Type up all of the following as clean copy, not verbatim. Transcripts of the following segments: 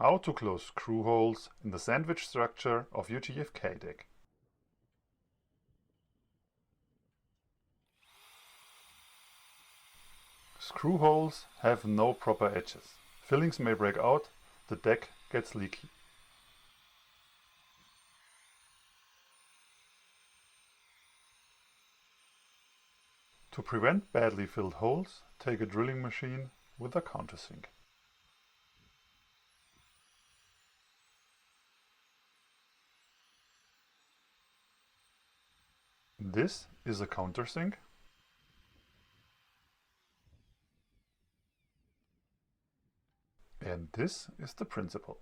How to close screw holes in the sandwich structure of your GFK deck. Screw holes have no proper edges. Fillings may break out, the deck gets leaky. To prevent badly filled holes, take a drilling machine with a countersink. This is a countersink. And this is the principal.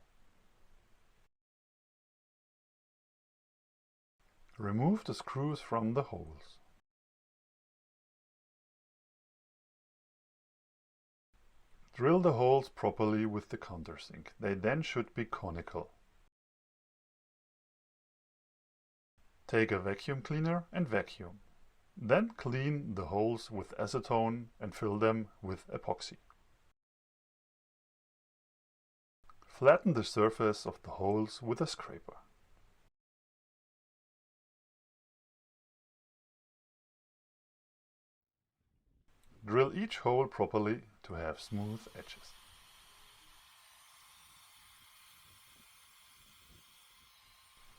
Remove the screws from the holes. Drill the holes properly with the countersink. They then should be conical. Take a vacuum cleaner and vacuum. Then clean the holes with acetone and fill them with epoxy. Flatten the surface of the holes with a scraper. Drill each hole properly to have smooth edges.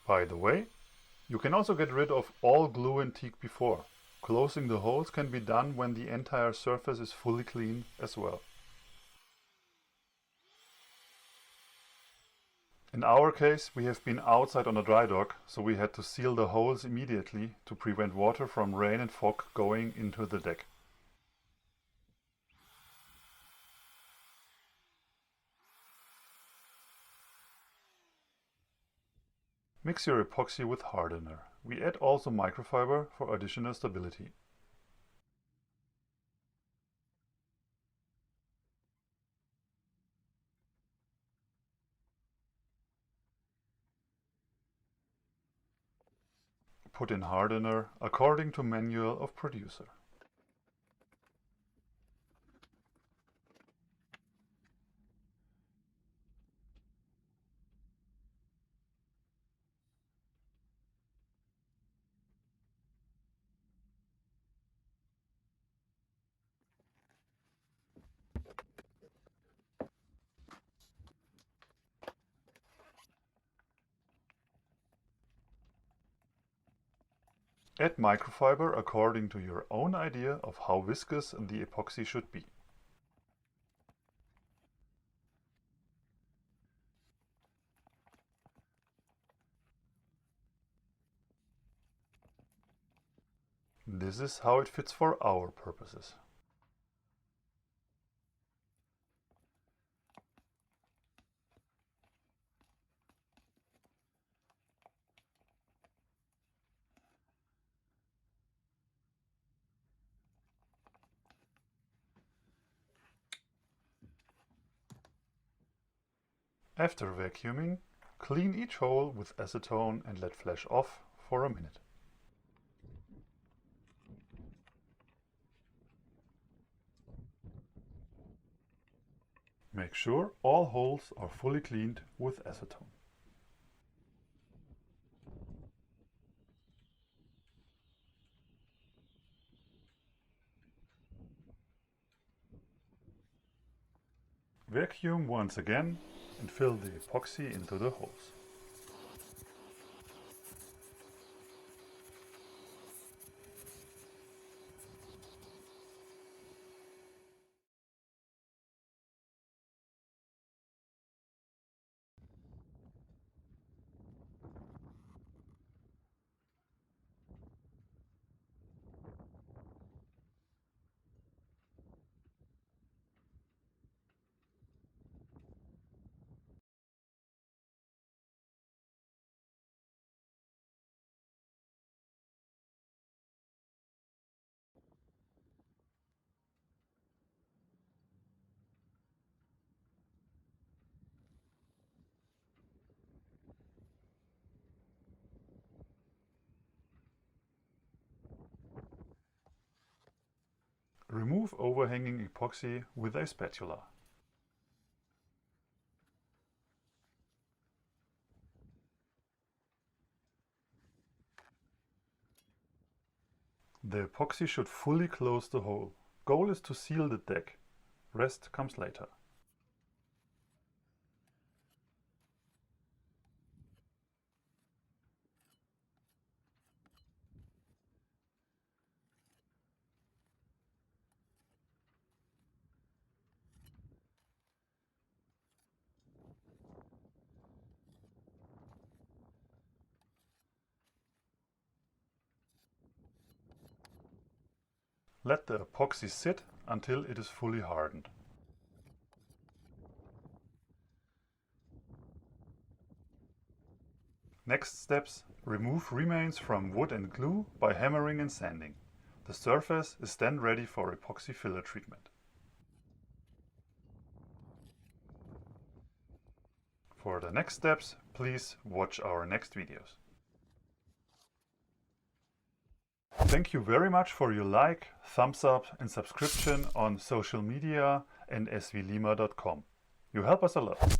By the way, you can also get rid of all glue and Teak before. Closing the holes can be done when the entire surface is fully clean as well. In our case, we have been outside on a dry dock, so we had to seal the holes immediately to prevent water from rain and fog going into the deck. Mix your epoxy with hardener. We add also microfiber for additional stability. Put in hardener according to manual of producer. Add microfiber according to your own idea of how viscous the epoxy should be. This is how it fits for our purposes. After vacuuming, clean each hole with acetone and let flash off for a minute. Make sure all holes are fully cleaned with acetone. Vacuum once again and fill the epoxy into the holes. Remove overhanging epoxy with a spatula. The epoxy should fully close the hole. Goal is to seal the deck. Rest comes later. Let the epoxy sit until it is fully hardened. Next steps: remove remains from wood and glue by hammering and sanding. The surface is then ready for epoxy filler treatment. For the next steps, please watch our next videos. Thank you very much for your like, thumbs up and subscription on social media and svlima.com. You help us a lot.